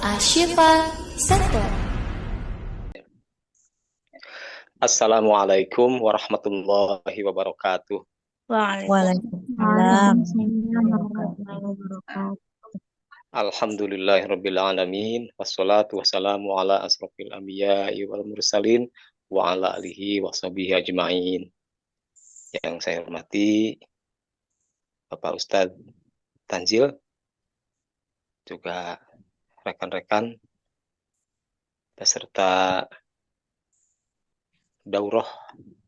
Ashifa Center. Assalamualaikum warahmatullahi wabarakatuh. Waalaikumsalam. Alhamdulillahirabbil alamin wassalatu wassalamu ala asrofil anbiya'i wal mursalin wa ala alihi washabihi ajmain. Yang saya hormati Bapak Ustadz Tanzil, juga rekan-rekan peserta daurah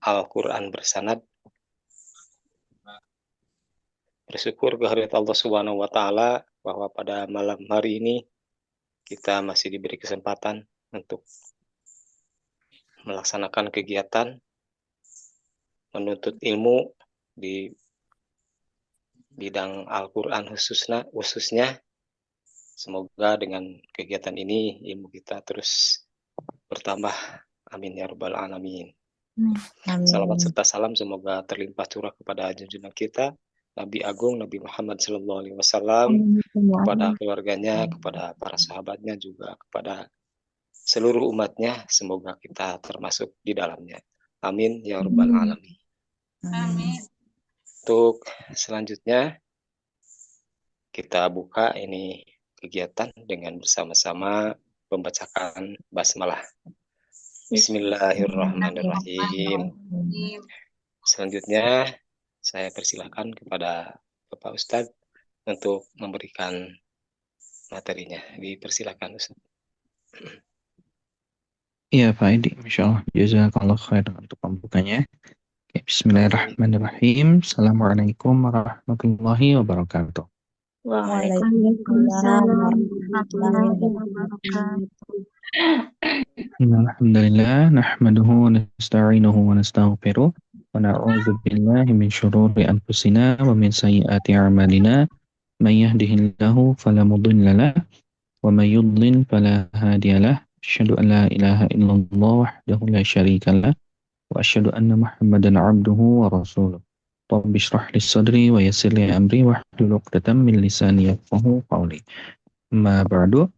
Al-Quran bersanad. Bersyukur kehadirat Allah Subhanahu wa Ta'ala bahwa pada malam hari ini kita masih diberi kesempatan untuk melaksanakan kegiatan menuntut ilmu di bidang Al-Quran khususnya. Semoga dengan kegiatan ini ilmu kita terus bertambah. Amin ya rabbal alamin. Salawat serta salam semoga terlimpah curah kepada junjungan kita Nabi Agung Nabi Muhammad SAW, kepada keluarganya, kepada para sahabatnya, juga kepada seluruh umatnya. Semoga kita termasuk di dalamnya. Amin ya rabbal alamin. Amin. Untuk selanjutnya kita buka ini kegiatan dengan bersama-sama membacakan basmalah. Bismillahirrahmanirrahim. Selanjutnya saya persilakan kepada Bapak Ustadz untuk memberikan materinya. Dipersilakan Ustadz. Iya Pak Edi, Masya Allah. Jazakallah khair untuk pembukanya. Bismillahirrahmanirrahim. Assalamualaikum warahmatullahi wabarakatuh. Waalaikumsalam warahmatullahi wabarakatuh. Alhamdulillah, nahmaduhu wa nasta'inuhu wa nastaghfiruh. Wa na'udzu billahi min syururi anfusina wa min sayyiati a'malina. May yahdihillahu fala mudilla lahu wa may yudlil fala hadiya lahu. Asyhadu an la ilaha illallah wahdahu la syarika lahu wa asyhadu anna Muhammadan 'abduhu wa rasuluh. Rabbi shrah li sadri wa yassir li amri wahlul 'uqdatam min lisani yafqahu qawli. Amma ba'du.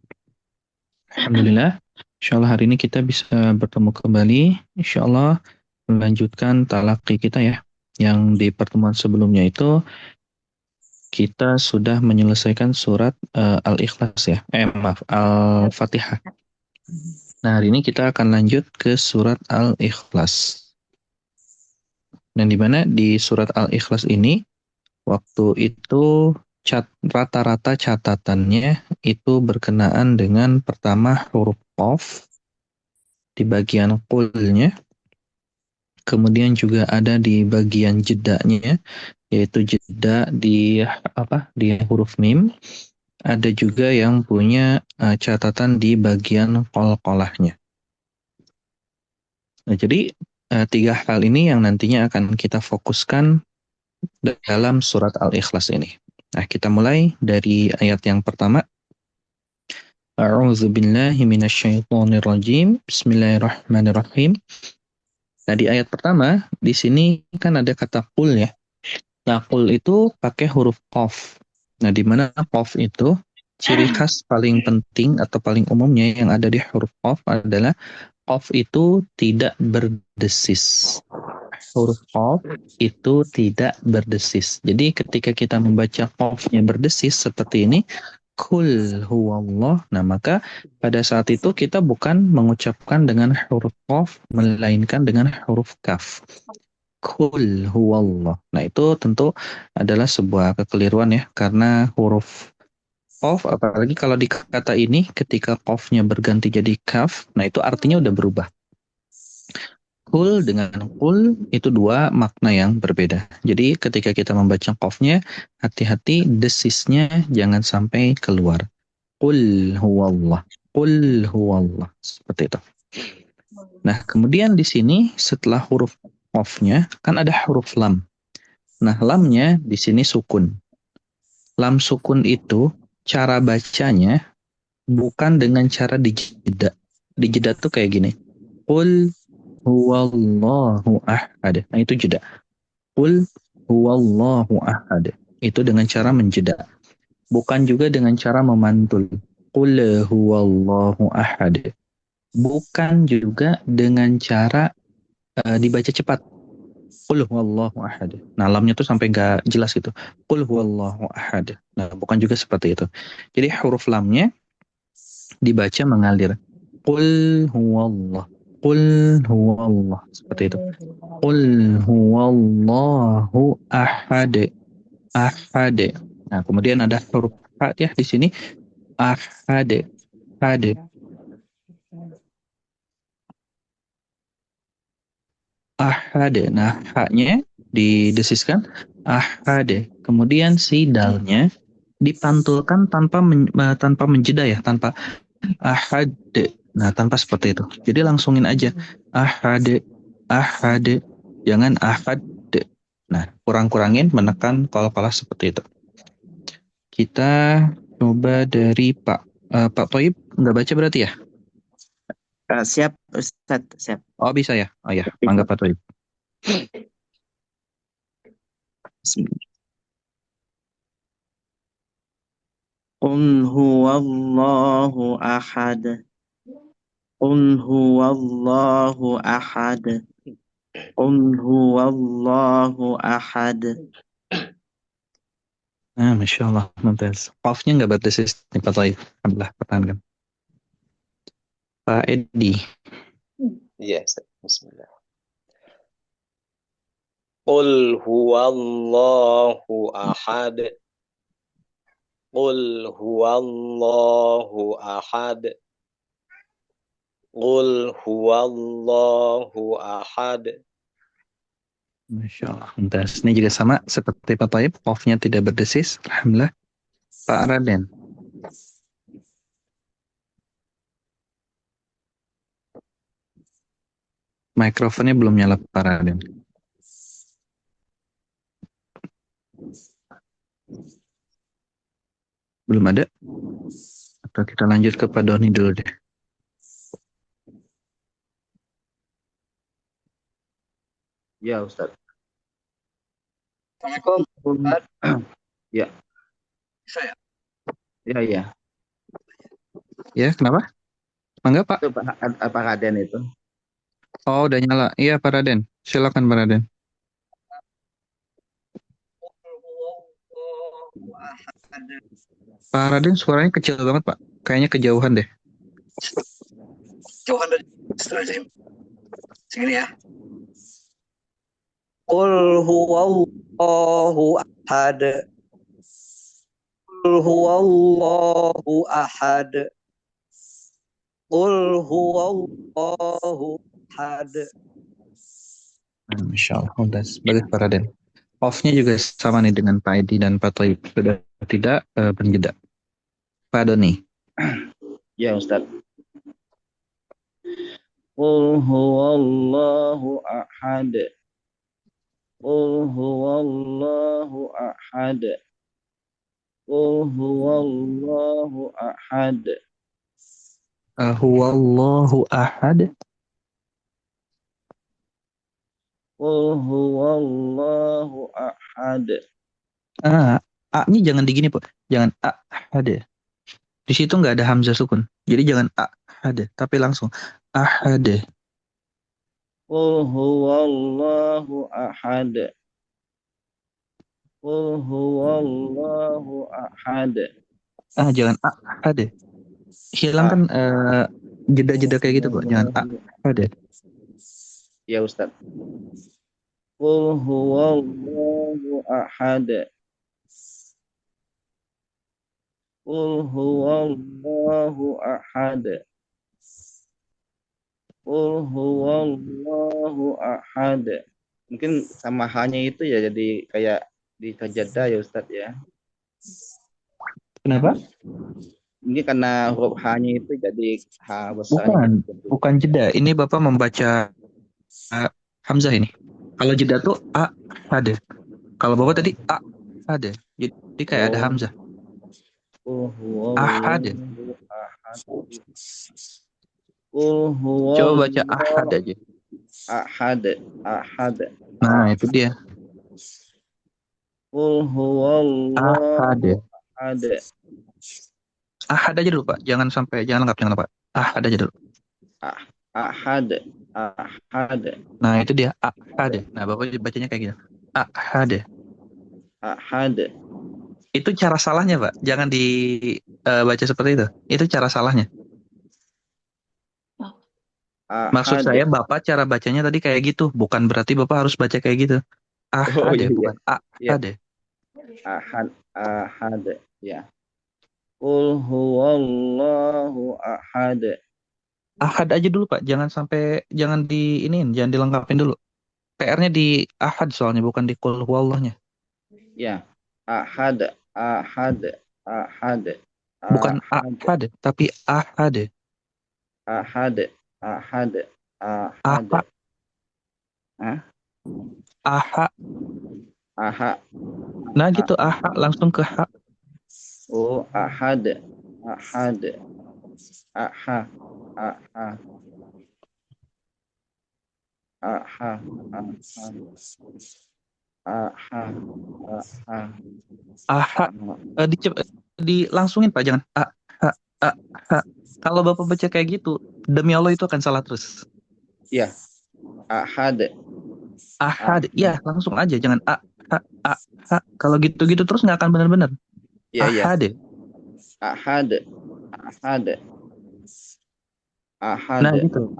Alhamdulillah, insyaallah hari ini kita bisa bertemu kembali. Insyaallah melanjutkan talaqi kita ya. Yang di pertemuan sebelumnya itu kita sudah menyelesaikan surat Al-Ikhlas ya. Al-Fatihah. Nah, hari ini kita akan lanjut ke surat Al-Ikhlas. Dan di mana di surat Al-Ikhlas ini waktu itu rata-rata catatannya itu berkenaan dengan pertama huruf qaf di bagian qulnya, kemudian juga ada di bagian jedanya, yaitu jeda di huruf mim. Ada juga yang punya catatan di bagian qalqalahnya. Nah, jadi tiga hal ini yang nantinya akan kita fokuskan dalam surat Al-Ikhlas ini. Nah, kita mulai dari ayat yang pertama. A'udzu billahi minasyaitonir rajim. Bismillahirrahmanirrahim. Nah, di ayat pertama di sini kan ada kata qul ya. Nah, qul itu pakai huruf qaf. Nah, di mana qaf itu ciri khas paling penting atau paling umumnya yang ada di huruf qaf adalah qaf itu tidak berdesis. Huruf qaf itu tidak berdesis. Jadi ketika kita membaca qafnya berdesis seperti ini, Qul huwallah. Nah, maka pada saat itu kita bukan mengucapkan dengan huruf qaf, melainkan dengan huruf kaf. Qul huwallah. Nah, itu tentu adalah sebuah kekeliruan ya, karena huruf qaf, apalagi kalau di kata ini ketika qafnya berganti jadi kaf, nah itu artinya udah berubah. Qul dengan qul itu dua makna yang berbeda. Jadi ketika kita membaca qafnya, hati-hati desisnya jangan sampai keluar. Qul huwallah. Qul huwallah. Seperti itu. Nah, kemudian di sini setelah huruf qafnya kan ada huruf lam. Nah, lamnya di sini sukun. Lam sukun itu cara bacanya bukan dengan cara dijeda. Dijeda tuh kayak gini. Qul huwallahu ahad. Nah, itu jeda. Qul huwallahu ahad. Itu dengan cara menjeda. Bukan juga dengan cara memantul. qul huwallahu ahad. Bukan juga dengan cara dibaca cepat. Qul huwallahu ahad. Nah, lamnya tuh sampai nggak jelas gitu. Qul huwallahu ahad. Nah, bukan juga seperti itu. Jadi huruf lamnya dibaca mengalir. Qul huwallah. Qul huwallah. Seperti itu. Qul huwallahu ahad. Ahad. Nah, kemudian ada huruf ha ya di sini. Ahad. Ahad. Ahad. Nah, haknya didesiskan ahad. Kemudian si dalnya dipantulkan tanpa menjeda ya, tanpa ahad. Nah, tanpa seperti itu. Jadi langsungin aja ahad, ahad. Jangan ahad. Nah, kurang-kurangin menekan qalqalah seperti itu. Kita coba dari Pak Toib, nggak baca berarti ya? Siap, Ustaz, siap. Oh, bisa ya? Oh ya, mangga Pak Toib. Qul huwallahu ahad. Qul huwallahu ahad. Qul huwallahu ahad. Nah, Masya Allah, mumtaz. Qafnya nggak berdesis nih Pak Toib. Alhamdulillah, pertahankan. Pak Edi. Iya, bismillah. Qul huwallahu ahad. Qul huwallahu ahad. Qul huwallahu ahad. Masya Allah, mumtaz. Ini juga sama seperti Pak Toib. Qafnya tidak berdesis. Alhamdulillah. Pak Raden. Mikrofonnya belum nyala Pak Raden. Belum ada? Atau kita lanjut ke Pak Doni dulu deh. Ya, Ustaz. Assalamualaikum, Ustaz. Ya. Bisa ya? Ya. Ya, kenapa? Mangga Pak. Itu Pak Raden itu. Oh, udah nyala. Iya Pak Raden. Silakan Pak Raden. Pak Raden suaranya kecil banget Pak. Kayaknya kejauhan deh. Jauhan dari Astagfirullahaladzim. Segini ya. Qul huwallahu ahad. Qul huwallahu ahad. Qul huwallahu ahad. Masya Allah. Udah bagus Pak Raden. Off-nya juga sama nih dengan Pak Edi dan Pak Toib. Sudah tidak berjeda. Pak Doni. Ya, Ustaz. Qul huwallahu ahad. Qul huwallahu ahad. Qul huwallahu ahad. Huwallahu ahad. Qul huwallahu ahad. A-nya jangan digini Pak. Jangan ahad. Di situ nggak ada hamzah sukun. Jadi jangan ahad, tapi langsung ahad. Qul huwallahu ahad. Qul huwallahu ahad. Jangan ahad. Hilangkan jeda-jeda kayak gitu Pak. Jangan ahad. Ya, Ustaz. Qul huwallahu ahad. Qul huwallahu ahad. Qul huwallahu ahad. Mungkin sama hanya itu ya, jadi kayak di sajada ya Ustaz ya. Kenapa? Mungkin karena huruf H-nya itu jadi H besar. Bukan jeda. Ini Bapak membaca hamzah ini. Kalau jeda tuh ada. Kalau Bapak tadi ada. Jadi kayak ada hamzah. Ahad. Coba baca ahad aja. Ahad. Nah, itu dia. Qul huwallahu Ahad. ahad. Ahad aja dulu Pak, jangan lengkap, jangan Pak. Ahad aja dulu. Ahad. Ahad. Nah itu dia ahad. Nah Bapak bacanya kayak gitu. Ahad. Ahad. Itu cara salahnya Pak, jangan dibaca seperti itu. Itu cara salahnya. Maksud Ahad. saya Bapak cara bacanya tadi kayak gitu, bukan berarti Bapak harus baca kayak gitu. Oh Ahad iya, iya. bukan Iya. ahad. Ahad. Ahad. Ya. Qul huwallahu ahad. Ahad aja dulu Pak, jangan dilengkapin dulu. PR-nya di ahad soalnya bukan di qul huwallahnya. Ya. Ahad. Ahad. Ahad. Bukan Ahad. ahad, tapi ahad. Ahad. Ahad. Ahad. Aha, Hah? aha. Aha. Nah gitu aha langsung ke ha. Oh, ahad. Ahad. Aha. Aha. Aha. Aha. Aha. Aha. Dilangsungin Pak, jangan ha. Kalau Bapak baca kayak gitu, demi Allah itu akan salah terus. Ya. Ahad. Ahad, ya langsung aja, jangan ha. Kalau gitu-gitu terus nggak akan benar-benar. Ya, ya. Ahad. Ahad. Ahad. Ahad. Nah gitu.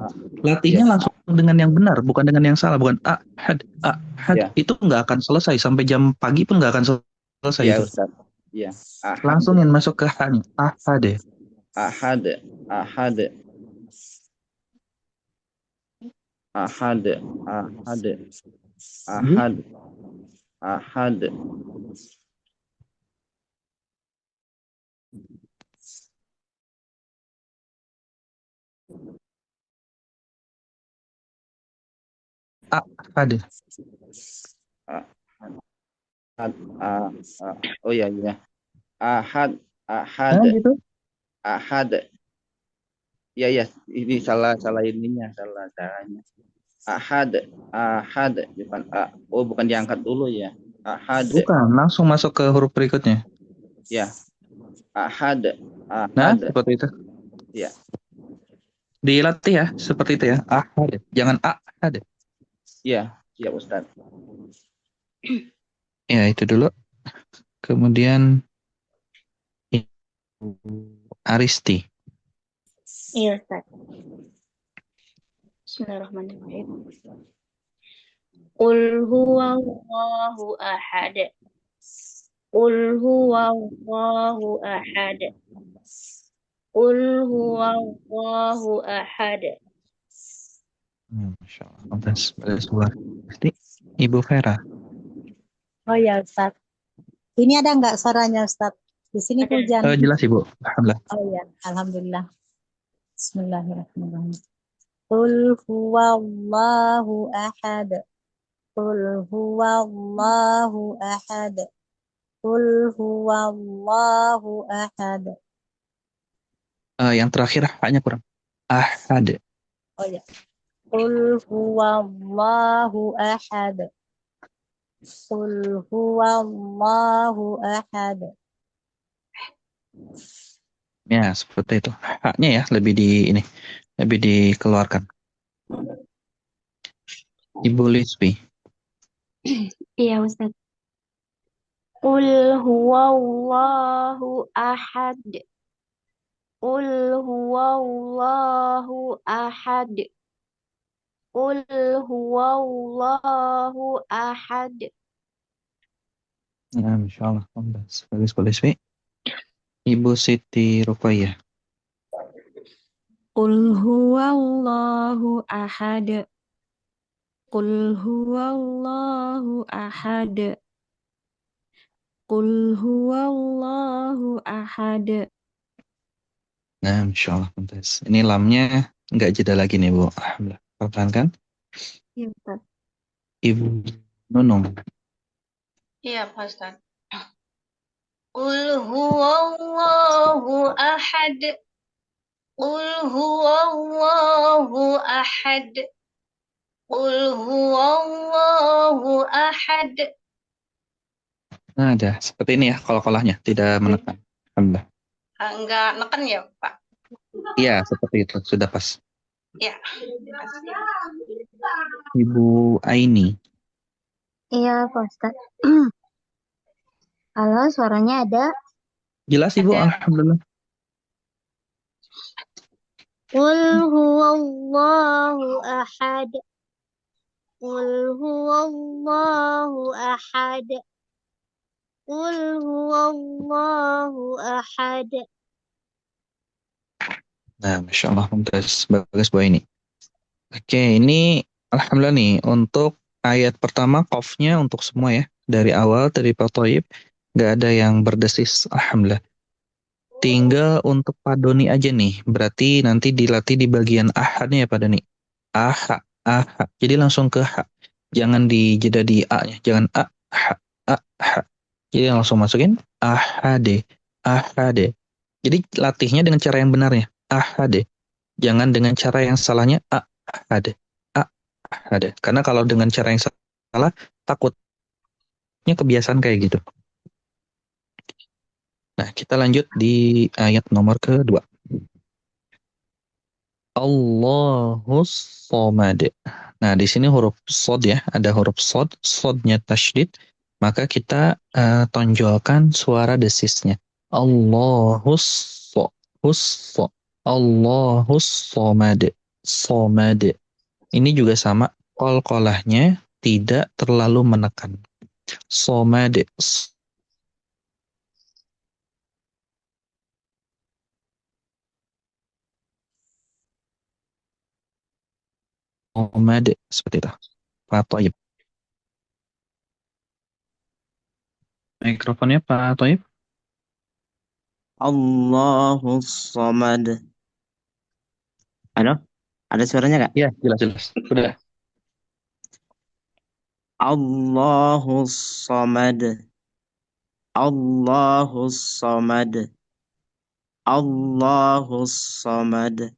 Latihnya langsung dengan yang benar, bukan dengan yang salah, bukan ahad. Ya. Itu nggak akan selesai sampai jam pagi pun nggak akan selesai Ya, itu. Ustaz. Ya. Ahad. Langsungin masuk ke ha-nya. Ahad. Ahad. Ahad. Ahad. Ahad. Ahad. Ahad. Ahad. Oh ya, ya. Ahad. Ahad. Nah gitu. Ahad. Ya, ya. Ini salah ininya, salah caranya. Ahad. Ahad. Bukan oh, bukan diangkat dulu ya. Ahad. Bukan, langsung masuk ke huruf berikutnya. Ya. Ahad. Nah, Ahad. seperti itu. Ya. Dilatih ya, seperti itu ya. Ahad. Jangan ahad. Ya, siap Ustaz. Ya, itu dulu. Kemudian Aristi. Iya, Ustaz. Bismillahirrahmanirrahim. Qul huwallahu ahad. Qul huwallahu ahad. Qul huwallahu ahad. Masya Allah. Bagus luar. Pasti Ibu Vera. Oh ya Ustaz. Ini ada nggak suaranya Ustaz? Di sini Ada. hujan. Jelas Ibu. Alhamdulillah. Oh ya, alhamdulillah. Bismillahirrahmanirrahim. Qul huwallahu ahad. Qul huwallahu ahad. Qul huwallahu ahad. Yang terakhir hanya kurang. Ahad. Oh ya. Qul huwallahu ahad. Qul huwallahu ahad. Ya, seperti itu. Haknya ya lebih dikeluarkan. Ibu Lisbi. Iya, Ustaz. Qul huwallahu ahad. Qul huwallahu ahad. Qul huwallahu ahad. Ya, Masya Allah. Bagus Bu Lisbi. Ibu Siti Rukayah. Qul huwallahu ahad. Qul huwallahu ahad. Qul huwallahu ahad. Nah, Masya Allah. Pantas. Ini lamnya nggak jeda lagi nih Bu. Alhamdulillah. Pertahankan. Iya, Ustaz. Ibu Nunung. Iya, Pak Ustaz. Qul huwallahu ahad. Qul huwallahu ahad. Qul huwallahu ahad. Nah, ada seperti ini ya kol-kolahnya, tidak menekan. Alhamdulillah. Enggak neken ya, Pak? Iya, seperti itu. Sudah pas. Ya. Terima kasih. Ibu Aini. Iya, Pak Ustadz. Halo, suaranya ada. Jelas Ibu, Ada. alhamdulillah. Qul huwallahu ahad. Qul huwallahu ahad. Qul huwallahu ahad. Nah, Masya Allah, bagus, bagus Bu Aini. Oke, ini alhamdulillah nih untuk ayat pertama qafnya untuk semua ya. Dari awal dari Pak Thayyib nggak ada yang berdesis, alhamdulillah. Tinggal untuk Pak Doni aja nih. Berarti nanti dilatih di bagian ahadnya ya Pak Doni. Aha, aha. Jadi langsung ke ha. Jangan dijeda di a-nya. Jangan a, ha, a, ha. Jadi langsung masukin ahade, ahade. Jadi latihnya dengan cara yang benarnya. Ahade. Jangan dengan cara yang salahnya ahade. Ahade. Karena kalau dengan cara yang salah, takutnya kebiasaan kayak gitu. Nah, kita lanjut di ayat nomor kedua. Allahus somad. Nah, di sini huruf sod ya, ada huruf sod, sodnya tasydid, maka kita tonjolkan suara desisnya. Allahus so, hus-so. Allahus somad. Somad. Ini juga sama, qalqalahnya tidak terlalu menekan. Somad. Somad. Seperti itu. Pak Thayyib. Mikrofonnya Pak Thayyib. Allahus Samad. Halo? Ada suaranya nggak? Ya, jelas-jelas. Sudah. Allahus Samad. Allahus Samad. Allahus Samad.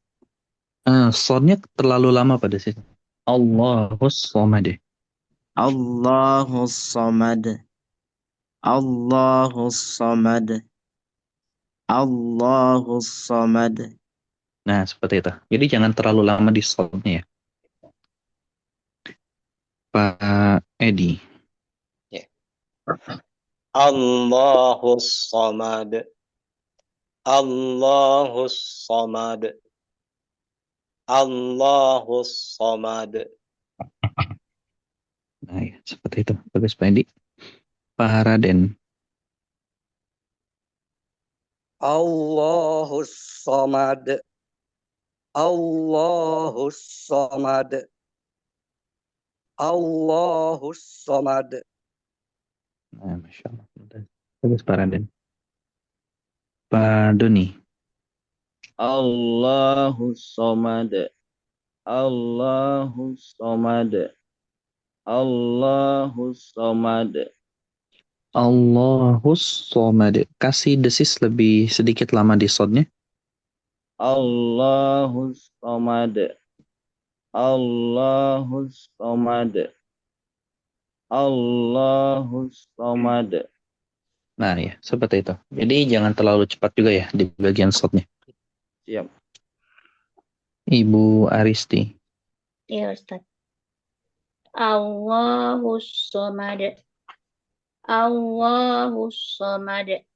Sodnya terlalu lama pada situ. Allahus somad. Allahus Samad. Allahus Samad. Allahus Samad. Nah, seperti itu. Jadi jangan terlalu lama di sodnya ya. Pak Edi. Ya. Allahus Samad. Allahus Samad. Allahus Samad. Nah, ya, seperti itu. Bagus Pak Edi. Pak Raden. Allahus Samad. Allahus Samad. Allahus Samad. Nah, Masya Allah. Bagus Pak Raden. Pak Doni. Allahus Samad. Allahus Samad. Allahus Samad. Allahus somad. Kasih desis lebih sedikit lama di sodnya. Allahus Samad. Allahus Samad. Allahus Samad. Nah, ya, seperti itu. Jadi jangan terlalu cepat juga ya di bagian sodnya. Siap. Ibu Aristi. Iya, Ustadz. Allahus Samad. Allahus Samad.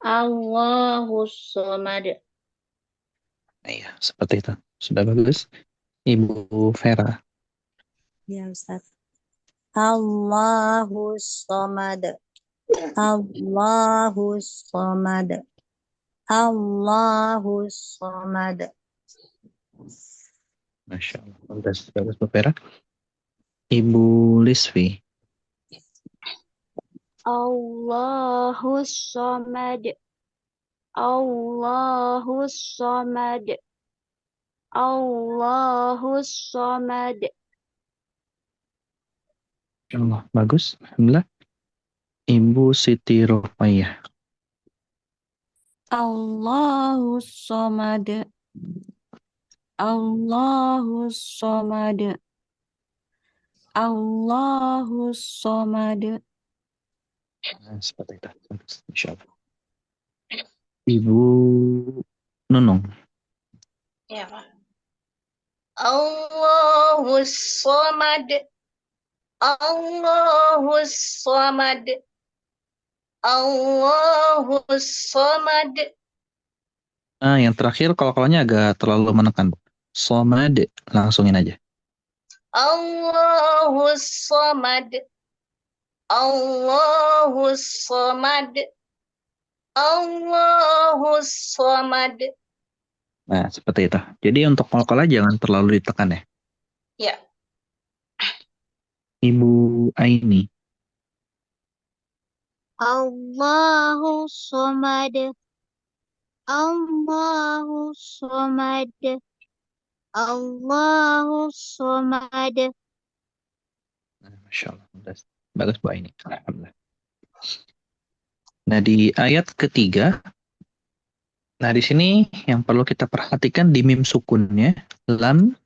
Allahus Samad. Nah, ya, seperti itu. Sudah bagus. Ibu Vera. Ya Ustaz. Allahus somad. Allahus somad. Allahus somad. Masya Allah. Bagus, bagus Bu Vera. Ibu Lisvi. Allahus Samad. Allahus Samad. Allahus Samad. Masya Allah. Bagus. Alhamdulillah. Ibu Siti Rufayah. Allahus Samad. Allahus Samad. Allahus Samad. Nah, seperti itu. Bagus. Insya Allah. Ibu Nunung. Ya, Pak. Allahus Somad. Allahus Somad. Allahus Somad. Nah, yang terakhir kol-kolnya agak terlalu menekan. Somad, langsungin aja. Allahus Somad. Allahus Somad. Allahus Somad. Nah, seperti itu. Jadi untuk kol-kolnya jangan terlalu ditekan ya. Ya. Ibu Aini. Allahu Somad. Allahu Somad. Allahu Somad. Nah, Masya Allah. Bagus Bu Aini. Alhamdulillah. Nah, di ayat ketiga, nah di sini yang perlu kita perhatikan di mim sukunnya, lam,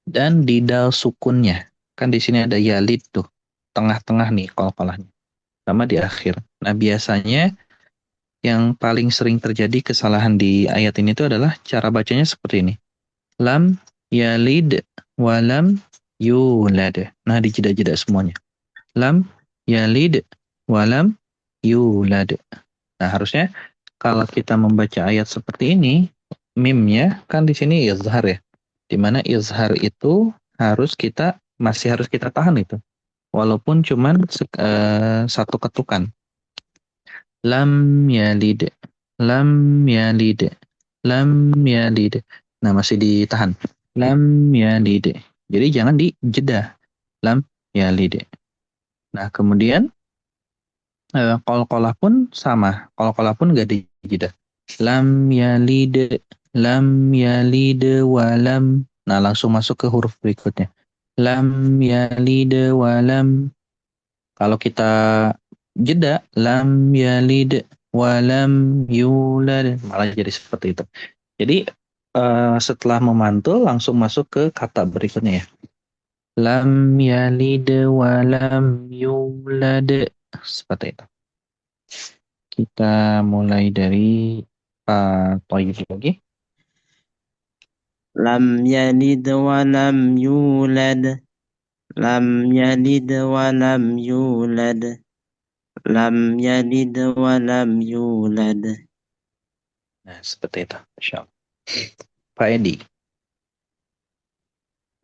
dan di dal sukunnya. Kan di sini ada yalid tuh, tengah-tengah nih kol-kolahnya. Sama di akhir. Nah, biasanya yang paling sering terjadi kesalahan di ayat ini itu adalah cara bacanya seperti ini. Lam yalid walam yulad. Nah, di jeda-jeda semuanya. Lam yalid walam yulad. Nah, harusnya kalau kita membaca ayat seperti ini, mimnya kan di sini izhar ya. Di mana izhar itu masih harus kita tahan itu. Walaupun cuman satu ketukan. Lam yalid. Lam yalid. Lam yalid. Nah, masih ditahan. Lam yalid. Jadi jangan dijeda. Lam yalid. Nah, kemudian kol-kolah pun sama. Kol-kolah pun gak dijeda. Lam yalid. Lam yalid walam. Nah, langsung masuk ke huruf berikutnya. Lam yalid walam. Kalau kita jeda, lam yalid walam yulad, malah jadi seperti itu. Jadi setelah memantul langsung masuk ke kata berikutnya ya. Lam yalid walam yulad, seperti itu. Kita mulai dari Pak Toyib lagi. Lam yalid wa lam yulad. Lam yalid wa lam yulad. Lam yalid wa lam yulad. Nah, seperti itu. Insya Allah. Pak Edi.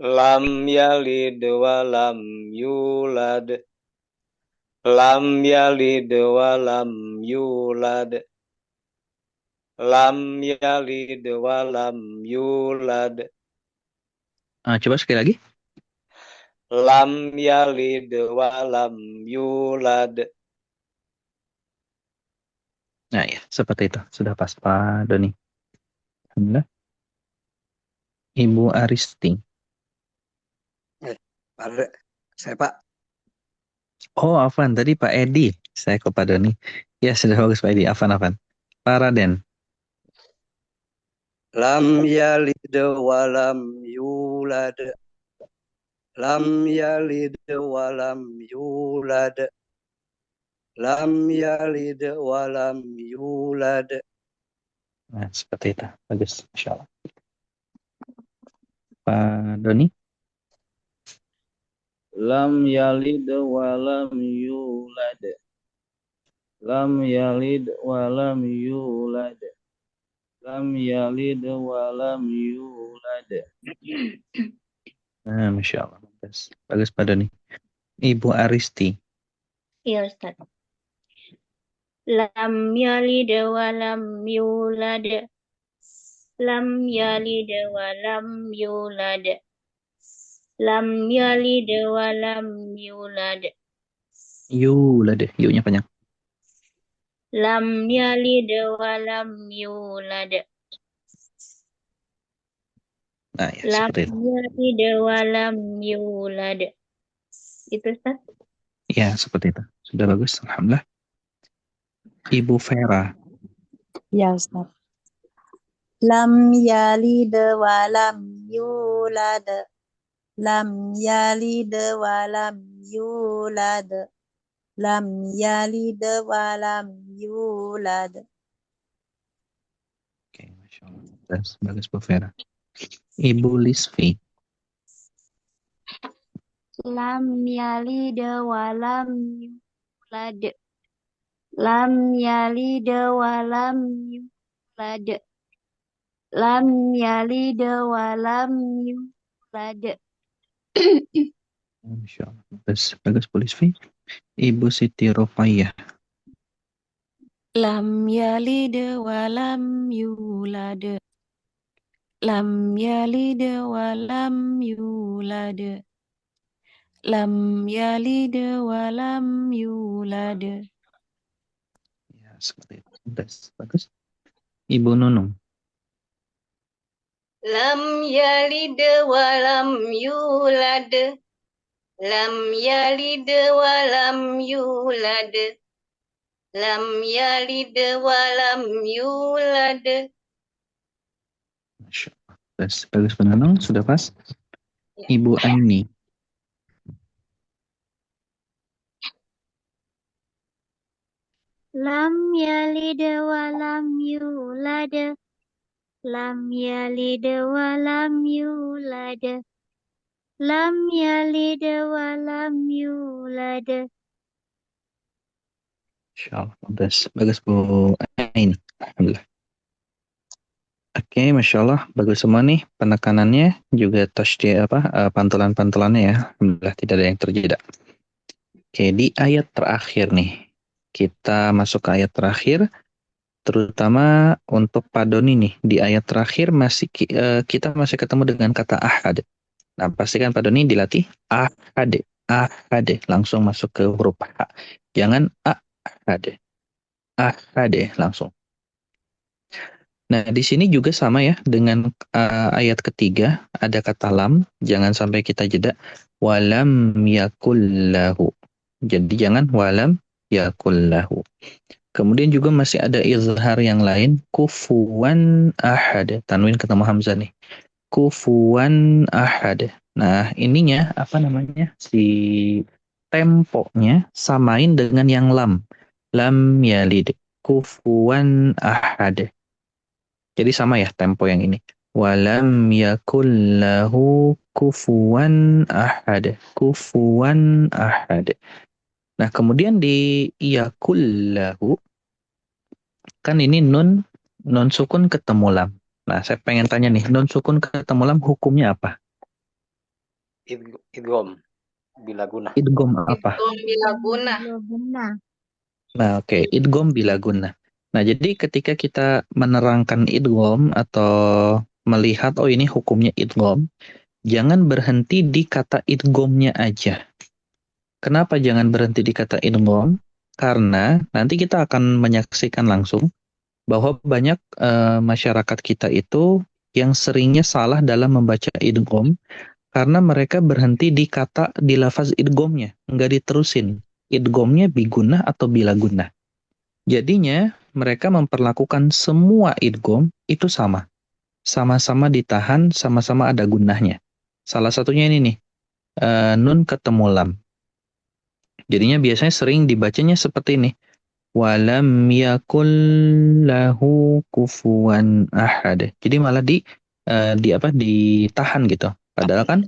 Lam yalid wa lam yulad. Lam yalid wa lam yulad. Lam yalid wa lam yulad. Coba sekali lagi. Lam yalid wa lam yulad. Nah ya, seperti itu. Sudah pas Pak Doni. Alhamdulillah. Ibu Aristi. Saya Pak. Oh, Afan. Tadi Pak Edi. Saya ke Pak Doni. Ya, sudah bagus Pak Edi. Afan. Pak Raden. Lam yalid wa lam yulad. Lam yalid wa lam yulad. Lam yalid wa lam yulad. Nah, seperti itu. Bagus. Insya Allah. Pak Doni. Lam yalid wa lam yulad. Lam yalid wa lam yulad. Lam yalid wa lam yulad. Nah, Masya Allah. Bagus Pak Doni. Ibu Aristi. Ya Ustaz. Lam yalid wa lam yulad. Lam yalid wa lam yulad. Lam yalid wa lam yulad. Yulad. Yu-nya panjang. Lam yalid wa lam yulad. Nah, ya, Lam seperti itu. yalid wa lam yulad. Itu Ustaz. Ya, seperti itu. Sudah bagus. Alhamdulillah. Ibu Vera. Ya Ustaz. Lam yalid wa lam yulad. Lam yalid wa lam yulad. Lam yalid wa lam yulad. Bagus, bagus Bu Vera. Ibu Lisfi. Lam yalid walam yulad. Lam yalid walam yulad. Lam yalid walam yulad. Masya Allah. Bagus, bagus Bu Lisfi. Ibu Siti Rufayah. Lam yalid walam yulad. Lam yalid walam yulad. Lam yalid walam yulad. Ya, seperti itu. Bagus, bagus. Ibu Nunung. Lam yalid walam yulad. Lam yalid walam yulad. Lam yalid walam yulad. Masya Allah. Bagus, bagus Bu Nunung. Sudah pas. Ya. Ibu Aini. Lam yalid walam yulad. Lam yalid walam yulad. Lam yalid walam yulad. Masya Allah. Bagus, bagus Bu Aini. Alhamdulillah. Oke, Masya Allah. Bagus semua nih penekanannya. Juga pantulan-pantulannya ya. Alhamdulillah tidak ada yang terjeda. Oke, di ayat terakhir nih. Kita masuk ke ayat terakhir. Terutama untuk Pak Doni nih. Di ayat terakhir kita masih ketemu dengan kata ahad. Nah, pastikan Pak Doni dilatih ahad. Ahad. Langsung masuk ke huruf H. Jangan ahad. Ahad langsung. Nah, di sini juga sama ya dengan ayat ketiga, ada kata lam, jangan sampai kita jeda. Walam yakullahu. Jadi jangan walam yakullahu. Kemudian juga masih ada izhar yang lain, kufuwan ahad. Tanwin ketemu hamzah nih. Kufuwan ahad. Nah, ininya apa namanya? Si temponya samain dengan yang lam. Lam yalid. Kufuwan ahad. Jadi sama ya tempo yang ini. Walam yakullahu kufuwan ahad. Kufuwan ahad. Nah, kemudian di yakullahu kan ini nun sukun ketemu lam. Nah, saya pengen tanya nih, nun sukun ketemu lam hukumnya apa? Idgham bila guna. Idgham apa? Idgham bila guna. Nah, oke, idgham bila guna. Nah, jadi ketika kita menerangkan idgham atau melihat, oh ini hukumnya idgham, jangan berhenti di kata idghamnya aja. Kenapa jangan berhenti di kata idgham? Karena nanti kita akan menyaksikan langsung bahwa banyak masyarakat kita itu yang seringnya salah dalam membaca idgham karena mereka berhenti di lafaz idghamnya, nggak diterusin. Idghamnya bigunah atau bila gunah. Jadinya mereka memperlakukan semua idgham itu sama. Sama-sama ditahan, sama-sama ada gunahnya. Salah satunya ini nih, nun ketemu lam. Jadinya biasanya sering dibacanya seperti ini. Walam yakul lahu kufuwan ahad. Jadi malah ditahan gitu. Padahal kan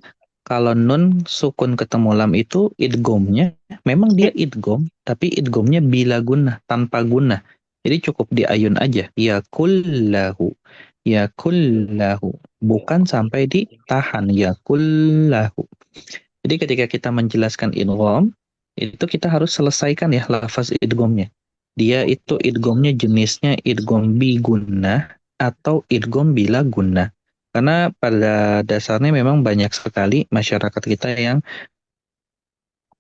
kalau nun sukun ketemu lam itu idghamnya memang dia idgham, tapi idghamnya bila gunah, tanpa gunah. Jadi cukup diayun aja. Yakullahu. Yakullahu. Bukan sampai ditahan. Yakullahu. Jadi ketika kita menjelaskan idgham, itu kita harus selesaikan ya lafaz idghamnya. Dia itu idghamnya jenisnya idgham bi gunnah atau idgham bila gunnah. Karena pada dasarnya memang banyak sekali masyarakat kita yang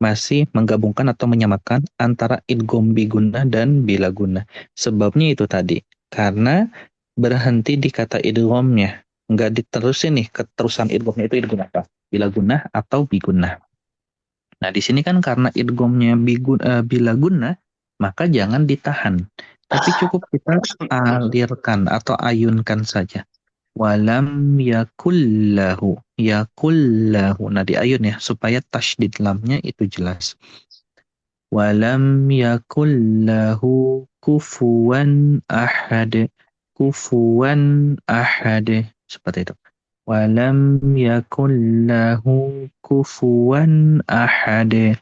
masih menggabungkan atau menyamakan antara idgham bi gunnah dan bila gunnah. Sebabnya itu tadi, karena berhenti di kata idghamnya, nggak diterusin nih keterusan idghamnya itu idgham apa? Bila gunnah atau bi gunnah. Nah, di sini kan karena idghamnya bila gunnah, maka jangan ditahan. Tapi cukup kita alirkan atau ayunkan saja. Walam yakullahu. Yakullahu. Nah, diayun ya, supaya tasydid lamnya itu jelas. Walam yakullahu kufuwan ahad. kufuwan ahad. Seperti itu. Walam yakul lahu kufuwan ahad.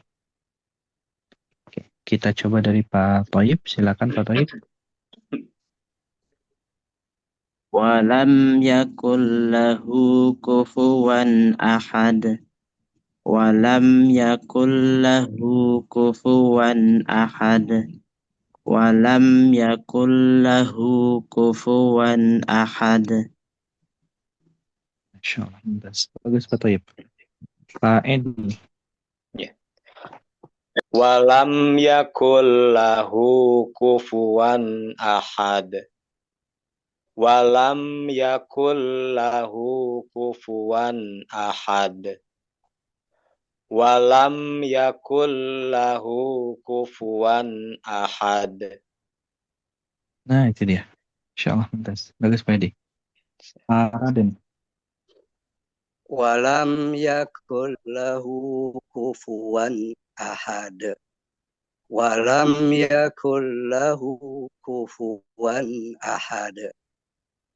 Oke, kita coba dari Pak Thayyib. Silakan Pak Thayyib. Walam yakul lahu kufuwan ahad. Walam yakul lahu kufuwan ahad. Walam yakul lahu kufuwan ahad. Masya Allah. Bagus Pak Thayyib. Pak Edi. Ya. Walam yakul lahu kufuwan ahad. Walam yakul lahu kufuwan ahad. Walam yakul lahu kufuwan ahad. Nah, itu dia. Insya Allah. Bagus Pak Edi. Pak Raden. Walam yakul lahu kufuwan ahad. Walam yakul lahu kufuwan ahad.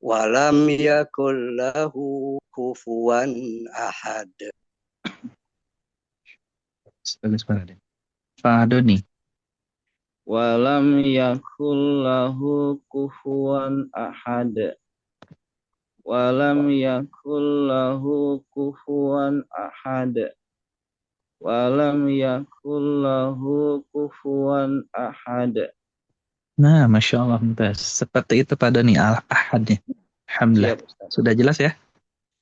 Walam yakul lahu kufuwan ahad. Bagus Pak Raden. Pak Doni. Walam yakul lahu kufuwan ahad. Walam yakul lahu kufuwan ahad. Walam yakul lahu kufuwan ahad. Nah, Masya Allah. Seperti itu Pak Doni. Al-ahadnya. Alhamdulillah. Ya, Sudah jelas ya?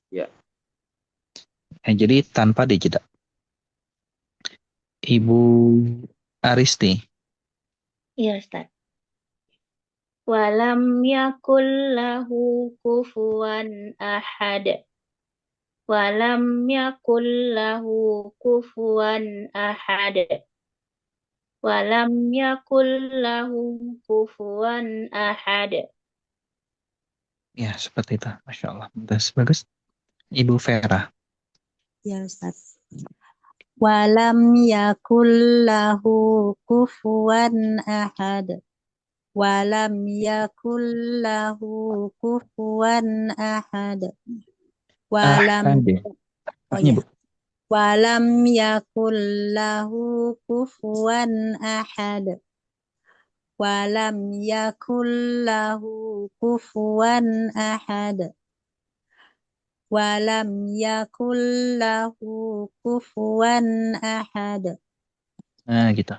Ya. Jadi tanpa dijeda. Ibu Aristi. Iya, Ustaz. Walam yakul lahu kufuwan ahad. Walam yakul lahu kufuwan ahad. Walam yakul lahu kufuwan ahad. Ya, seperti itu. Masya Allah. Bagus. Ibu Vera. Ya Ustaz. Walam yakul lahu kufuwan ahad. Walam yakul lahu kufuwan ahad. Walam Bu. Walam yakul lahu kufuwan ahad. Walam yakul lahu kufuwan ahad. Walam yakul lahu kufuwan ahad. Nah, gitu.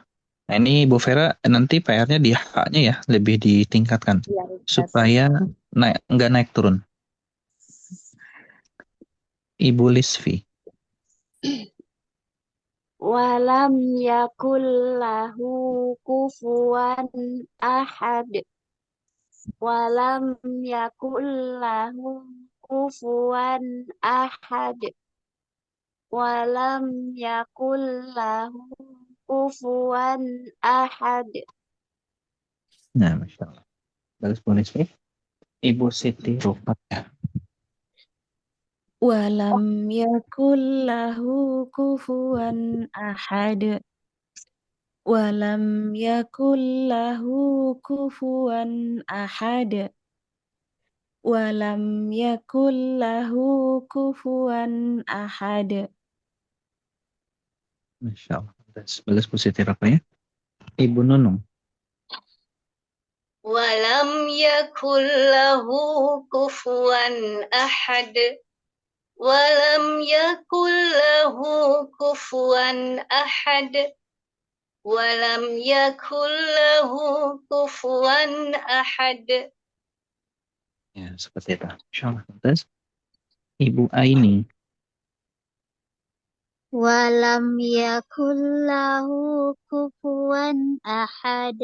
Nah, ini Bu Vera nanti PR-nya di H-nya ya, lebih ditingkatkan. Ya, supaya nggak naik turun. Ibu Lisvi. Walam yakul lahu kufuwan ahad. Walam yakul lahu kufuwan ahad. Walam yakul lahu kufuwan ahad. Nah, Masya Allah. Bagus Bu Lisvi. Ibu Siti Rufat. Walam yakul lahu kufuwan ahad. Walam yakul lahu kufuwan ahad. Walam yakul lahu kufuwan ahad. Masya Allah. Bagus Bu Siti Rufat ya. Ibu Nunung. Walam yakul lahu kufuwan ahad. Walam yakul lahu kufuwan ahad. Walam yakul lahu kufuwan ahad. Ya, seperti itu. Insya Allah. Ibu Aini. Walam yakul lahu kufuwan ahad.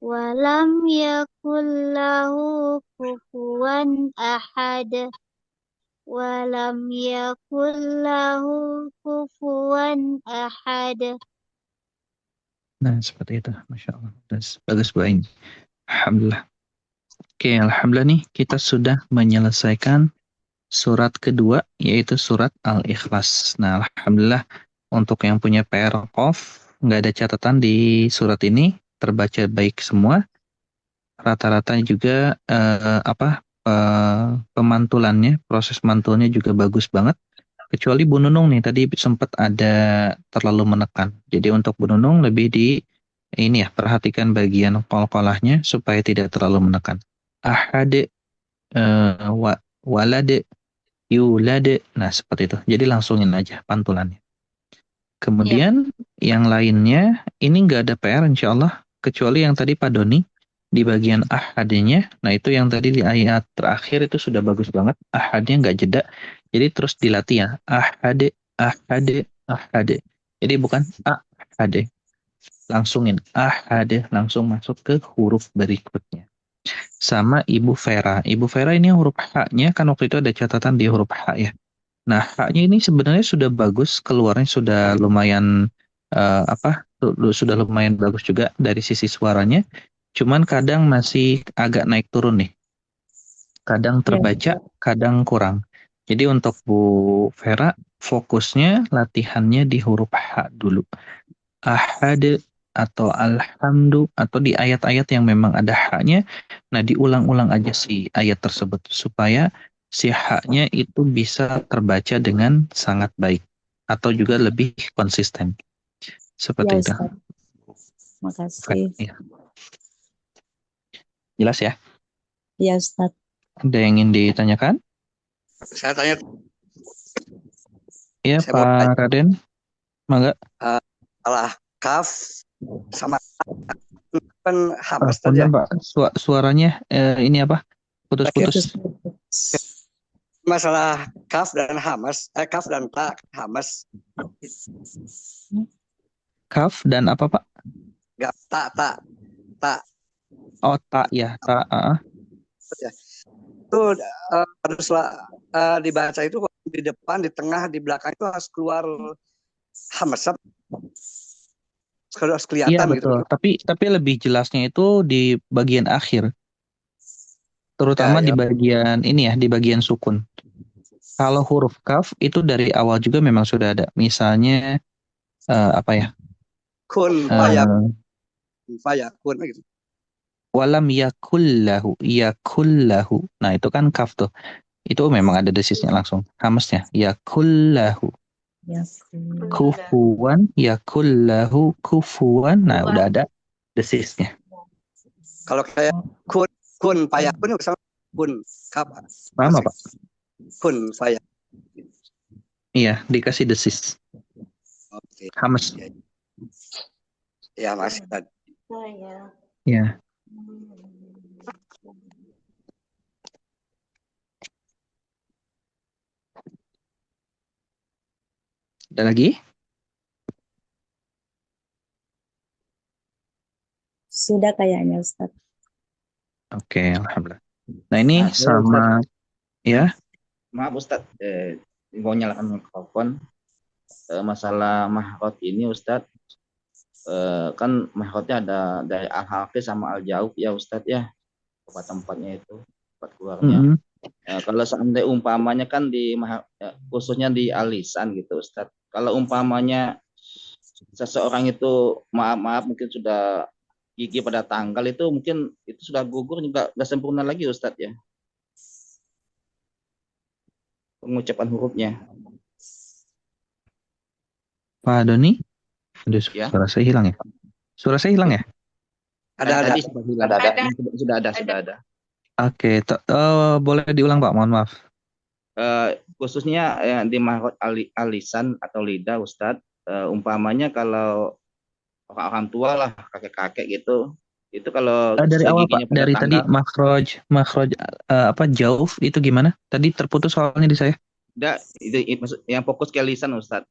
Walam yakul lahu kufuwan ahad. Walam yakul lahu kufuwan ahad. Nah, seperti itu. Masya Allah. Bagus Bu Aini. Alhamdulillah. Oke, Alhamdulillah nih kita sudah menyelesaikan surat kedua, yaitu surat Al-Ikhlas. Nah, Alhamdulillah untuk yang punya PR Qaf, nggak ada catatan di surat ini, terbaca baik semua. rata-rata juga pemantulannya, proses mantulnya juga bagus banget. Kecuali Bu Nunung nih tadi sempat ada terlalu menekan. Jadi untuk Bu Nunung lebih perhatikan bagian qalqalahnya supaya tidak terlalu menekan. Ahad, walad, yulad. Nah, seperti itu. Jadi langsungin aja pantulannya. Kemudian yang lainnya ini nggak ada PR insya Allah. Kecuali yang tadi Pak Doni di bagian ahadnya. Nah, itu yang tadi di ayat terakhir itu sudah bagus banget. Ahadnya nggak jeda. Jadi terus dilatih ya. Ahad, ahad, ahad. Jadi bukan ahad. Langsungin ahad, langsung masuk ke huruf berikutnya. Sama Ibu Vera. Ibu Vera ini huruf H-nya kan waktu itu ada catatan di huruf H ya. Nah, H-nya ini sebenarnya sudah bagus, keluarnya sudah lumayan sudah lumayan bagus juga dari sisi suaranya. Cuman kadang masih agak naik turun nih. Kadang terbaca, kadang kurang. Jadi untuk Bu Vera, fokusnya latihannya di huruf H dulu. Ahad atau alhamdu atau di ayat-ayat yang memang ada H-nya. Nah, diulang-ulang aja si ayat tersebut supaya si H-nya itu bisa terbaca dengan sangat baik atau juga lebih konsisten. Seperti itu. Terima kasih. Ya. Jelas ya? Ya, Ustaz. Ada yang ingin ditanyakan? Saya tanya. Iya, Pak Raden. Mangga. Salah kaf sama kan hamas tadi ya. Pak. Suaranya ini apa? Putus-putus. Masalah kaf dan hamas, kaf dan ta hamas. Kaf dan apa Pak? Gak ta. Oh, ta ya, ta. Ya. Itu haruslah dibaca itu di depan, di tengah, di belakang itu harus keluar hamas. Harus kelihatan iya, betul. gitu. Tapi lebih jelasnya itu di bagian akhir. Terutama di bagian ini ya, di bagian sukun. Kalau huruf kaf itu dari awal juga memang sudah ada. Misalnya Kun fayakun gitu. Walam yakullahu. Nah, itu kan kaf tuh. Itu memang ada desisnya langsung. Hamasnya yakullahu. Kufuwan yakullahu kufuwan. Nah, udah ada desisnya. Kalau kayak kun fayakun itu sama kun kaf. Paham Pak? Kun fayakun. Iya, dikasih desis. Oke. Hamas. Ya, Mas. Ya. Ada lagi? Sudah kayaknya Ustaz. Oke, alhamdulillah. Nah, ini sama ya. Maaf Ustadz, mau nyalakan mikrofon. Masalah mahrot ini Ustadz, kan mahrotnya ada dari al-halqi sama al-jauf ya Ustadz ya, tempat-tempatnya itu, tempat keluarnya. Kalau seandainya umpamanya kan khususnya di alisan gitu Ustadz. Kalau umpamanya seseorang itu maaf mungkin sudah gigi pada tanggal itu mungkin itu sudah gugur juga nggak sempurna lagi Ustadz ya. Pengucapan hurufnya. Pak Doni? Suara saya hilang ya? Suara saya hilang ya? Ada. Sudah ada. Oke, boleh diulang Pak, mohon maaf. Khususnya di mahrot alisan atau lidah Ustadz, umpamanya kalau orang tua lah, kakek-kakek gitu, itu kalau dari awal Pak, dari tadi makhroj jauf itu gimana? Tadi terputus soalnya di saya. Enggak, itu yang fokus ke lisan Ustadz.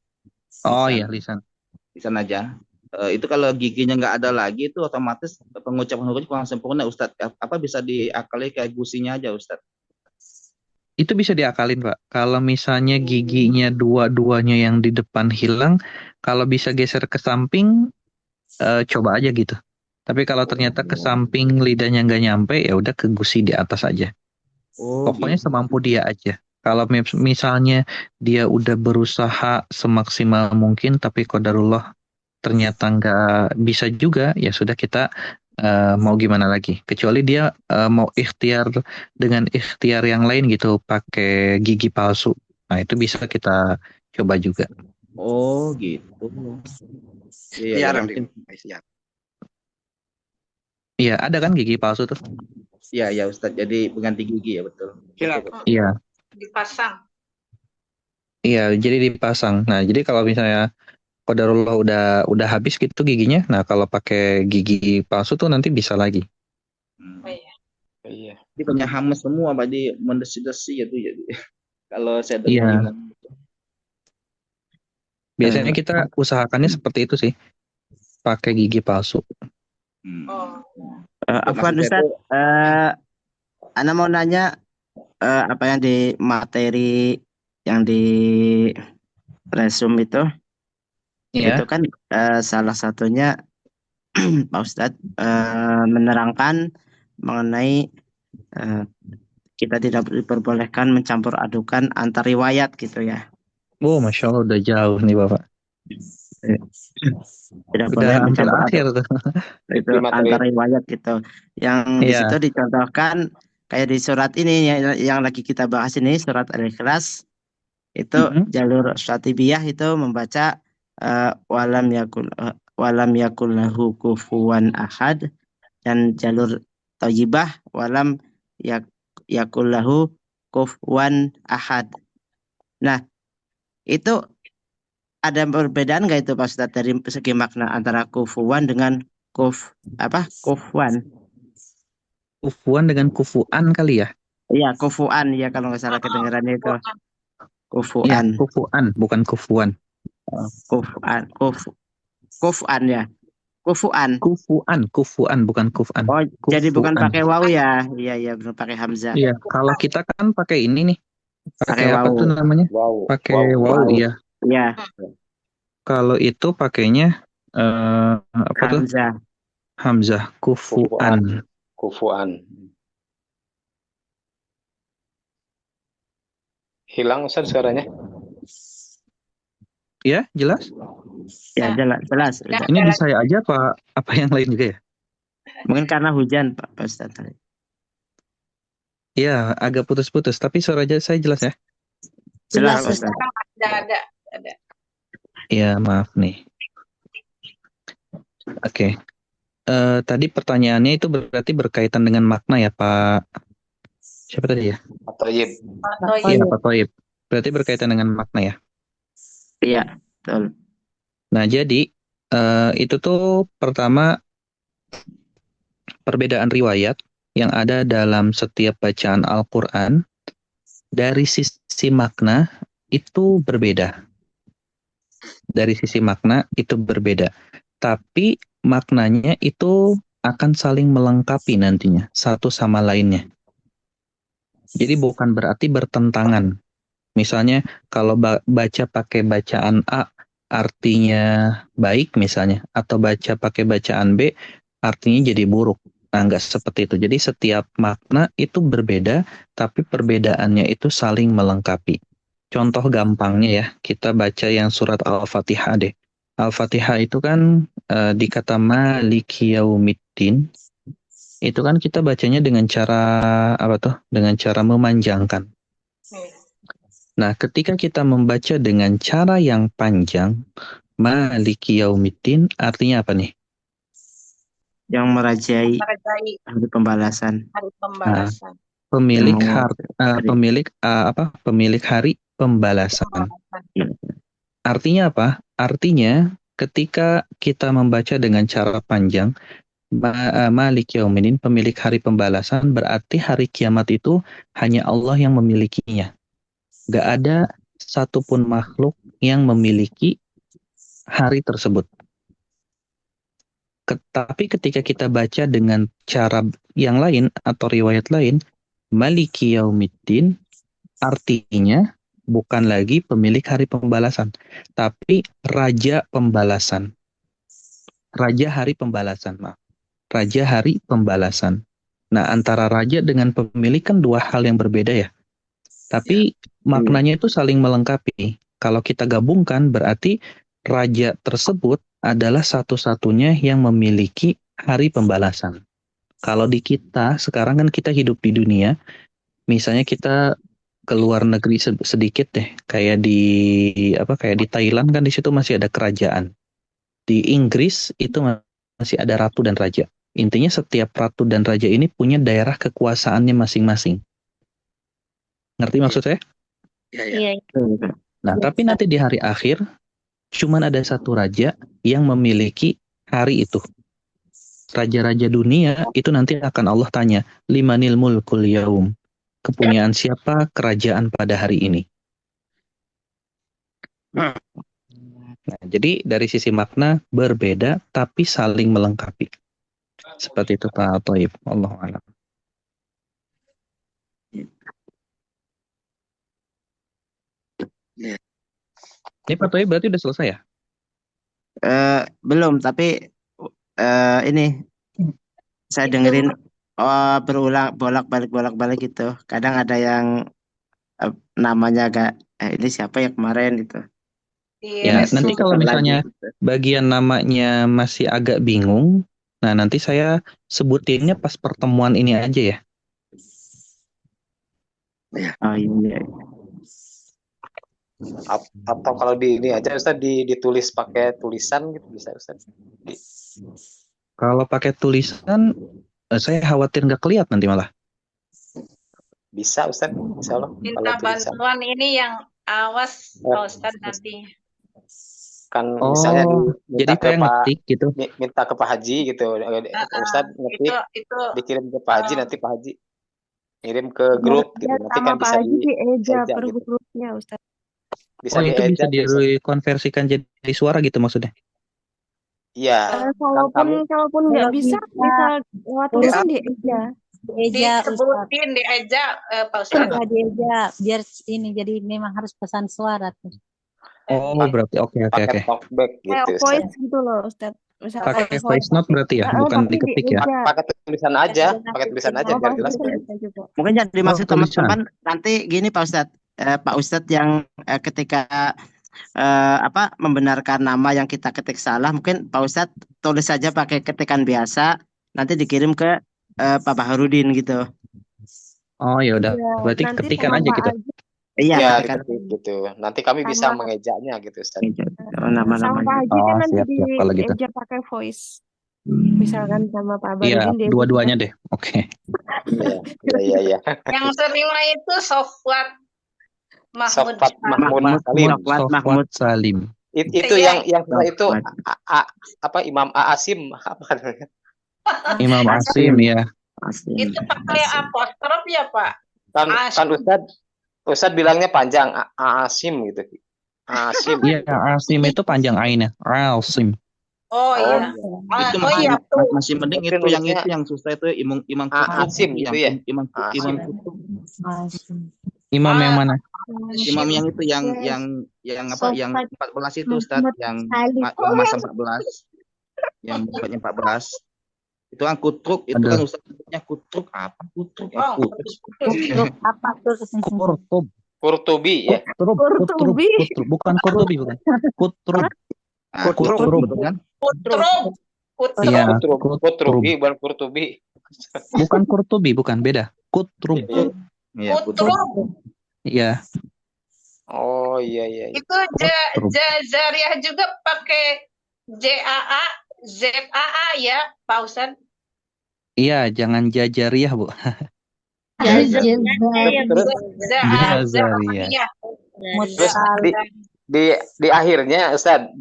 Oh iya, lisan aja. Itu kalau giginya nggak ada lagi itu otomatis pengucapan hurufnya kurang sempurna Ustadz. Apa bisa diakali kayak gusinya aja Ustadz? Itu bisa diakalin Pak. Kalau misalnya giginya dua-duanya yang di depan hilang, kalau bisa geser ke samping, coba aja gitu. Tapi kalau ternyata ke samping lidahnya nggak nyampe, ya udah ke gusi di atas aja. Pokoknya semampu dia aja. Kalau misalnya dia udah berusaha semaksimal mungkin, tapi qadarullah ternyata nggak bisa juga, ya sudah kita mau gimana lagi? Kecuali dia mau ikhtiar dengan ikhtiar yang lain gitu, pakai gigi palsu. Nah, itu bisa kita coba juga. Oh gitu. Iya, Iya, yang Rang. penting. Iya. Iya, ada kan gigi palsu tuh? Iya, ya Ustadz. Jadi pengganti gigi ya betul. Iya. Betul. Iya. Dipasang. Iya, jadi dipasang. Nah, jadi kalau misalnya qadarullah udah habis gitu giginya, nah kalau pakai gigi palsu tuh nanti bisa lagi. Oh iya. Iya. Dia punya hamas semua, Pak, di mendesi-desi itu jadi. Kalau saya Iya. dengar. Biasanya kita usahakannya seperti itu sih, pakai gigi palsu. Oh. Afwan Ustaz, Ana mau nanya apa yang di materi yang di resume itu Iya. kan salah satunya Pak Ustadz menerangkan mengenai kita tidak diperbolehkan mencampur adukan antar riwayat gitu ya. Oh, Masya Allah udah jauh nih Bapak. Tidak Udah boleh hampir mencampur akhir tuh. itu antar riwayat gitu. Yang di Iya. situ dicontohkan kayak di surat ini yang lagi kita bahas ini, surat Al-Ikhlas itu jalur Syatibiyah itu membaca walam yakul lahu kufuwan ahad, dan jalur Thayyibah walam yakul lahu kufuwan ahad. Nah, itu ada perbedaan nggak itu Pak Ustadz dari segi makna antara kufuwan dengan kufuwan? Kufuan dengan kufuan kali ya? Iya, kufuan ya kalau nggak salah kedengarannya itu. Iya, Kufuan. kufuan, bukan kufuan. Kufuan ya. Kufuan. Kufuan, bukan kufan. Oh, Kufuan. jadi bukan pakai waw ya? Iya, benar pakai hamzah. Iya, kalau kita kan pakai ini nih. Pakai apa waw. tuh namanya? Pakai waw, iya. Iya. Kalau itu pakainya apa tuh? Hamzah. Kufuan. Hilang Ustaz suaranya? Ya, jelas? Ya, jelas. Ini di saya aja apa yang lain juga ya? Mungkin karena hujan Pak Ustadz. Ya, agak putus-putus, tapi suara saya jelas ya? Jelas Ustadz. Ada. Ya, maaf nih. Oke. Tadi pertanyaannya itu berarti berkaitan dengan makna ya, Pak? Siapa tadi ya? Pak Thayyib. Iya, Pak Thayyib. Berarti berkaitan dengan makna ya? Iya, betul. Nah, jadi itu tuh pertama perbedaan riwayat yang ada dalam setiap bacaan Al-Quran dari sisi makna itu berbeda. Dari sisi makna itu berbeda. Tapi maknanya itu akan saling melengkapi nantinya satu sama lainnya. Jadi bukan berarti bertentangan. Misalnya kalau baca pakai bacaan A artinya baik misalnya, atau baca pakai bacaan B artinya jadi buruk. Nah, nggak seperti itu. Jadi setiap makna itu berbeda, tapi perbedaannya itu saling melengkapi. Contoh gampangnya ya, kita baca yang surat Al-Fatihah deh. Al-Fatihah itu kan di kata Maliki Yaumiddin, itu kan kita bacanya dengan cara apa tuh? Dengan cara memanjangkan. Nah, ketika kita membaca dengan cara yang panjang, Maliki Yaumiddin artinya apa nih? Yang merajai hari pembalasan. Nah, pemilik hari pembalasan. Artinya apa? Artinya ketika kita membaca dengan cara panjang, Maliki Yaumiddin, pemilik hari pembalasan, berarti hari kiamat itu hanya Allah yang memilikinya. Gak ada satupun makhluk yang memiliki hari tersebut. Tapi ketika kita baca dengan cara yang lain atau riwayat lain, Maliki Yaumiddin artinya bukan lagi pemilik hari pembalasan, tapi Raja Pembalasan. Raja Hari Pembalasan, maaf. Raja Hari Pembalasan. Nah, antara raja dengan pemilik kan dua hal yang berbeda ya. Tapi maknanya itu saling melengkapi. Kalau kita gabungkan berarti raja tersebut adalah satu-satunya yang memiliki hari pembalasan. Kalau di kita sekarang kan kita hidup di dunia, misalnya kita keluar negeri sedikit deh, kayak di Thailand kan di situ masih ada kerajaan. Di Inggris itu masih ada ratu dan raja. Intinya setiap ratu dan raja ini punya daerah kekuasaannya masing-masing. Ngerti maksud saya? Iya. Nah, tapi nanti di hari akhir cuman ada satu raja yang memiliki hari itu. Raja-raja dunia itu nanti akan Allah tanya, limanil mulkul yaum. Kepunyaan siapa kerajaan pada hari ini? Nah, jadi dari sisi makna berbeda tapi saling melengkapi. Seperti itu Pak Thaib. Allahu a'lam. Ini Pak Thaib berarti udah selesai ya? Belum, tapi ini saya dengerin berulang bolak-balik gitu. Kadang ada yang namanya agak ini siapa ya kemarin gitu. Ya, nanti kalau misalnya bagian namanya masih agak bingung, nah nanti saya sebutinnya pas pertemuan ini aja ya. Oh iya. Atau kalau di ini aja Ustaz ditulis pakai tulisan gitu bisa Ustaz. Kalau pakai tulisan, saya khawatir nggak kelihatan nanti malah. Bisa Ustaz, insya Allah. Minta bantuan ini yang awas Pak Ustadz nanti. Kan misalnya jadi kayak ngetik gitu. Minta ke Pak Haji gitu. Ustadz ngetik, dikirim ke Pak Haji, nanti Pak Haji kirim ke grup gitu. Nanti kan bisa dieja per gitu. grupnya Ustaz. Bisa itu bisa dikonversikan jadi suara gitu maksudnya? Iya. Kalaupun nggak bisa lewat tulisan dieja. Disebutin dieja Pak Ustadz. Dieja biar ini jadi memang harus pesan suara tuh. Oh, berarti oke. Talkback gitu. Kayak voice gitu loh Ustaz. Pakai voice note berarti ya, bukan diketik ya. Pakai tulisan aja biar jelas. Mungkin yang dimaksud teman-teman nanti gini Pak Ustadz. Pak Ustadz yang ketika membenarkan nama yang kita ketik salah, mungkin Pak Ustadz tulis saja pakai ketikan biasa, nanti dikirim ke Pak Baharudin gitu. Oh ya udah, berarti ketikan aja gitu. Iya, gitu. Nanti kami bisa mengejanya gitu Ustaz. Sama Pak Haji kan nanti dieja pakai voice. Misalkan sama Pak Baharudin. Iya, dua-duanya deh. Oke. Iya. Yang terima itu Sofwat Mahmud Salim. Itu yang itu Imam Asim apa namanya? Imam Asim ya. Itu pakai apostrof ya Pak? Kan Ustadz bilangnya panjang Asim gitu. Asim. Iya, Asim itu panjang ainnya. Asim. Oh iya. Itu masih mending itu yang susah itu Imam Asim itu ya. Imam Imam yang mana? Imam yang itu yang apa yang 14 itu Ustaz, yang masa 14. Yang bukanya 14. Itu kan kutruk, itu kan Ustaznya kutruk apa? Kutruk apa? Kurtubi ya. Kurtubi. Bukan Kurtubi bukan. Kutrub. Kutrub kan? Iya, Kurtubi bukan Kurtubi. Bukan Kurtubi, bukan beda. Kutrub. Iya, kutrub. Iya. Oh iya. Itu Jazariyah juga pakai ZAA ya, Pak Ustadz? Iya, jangan Jajariyah, Bu. Jazariyah. Terus di akhirnya Ustaz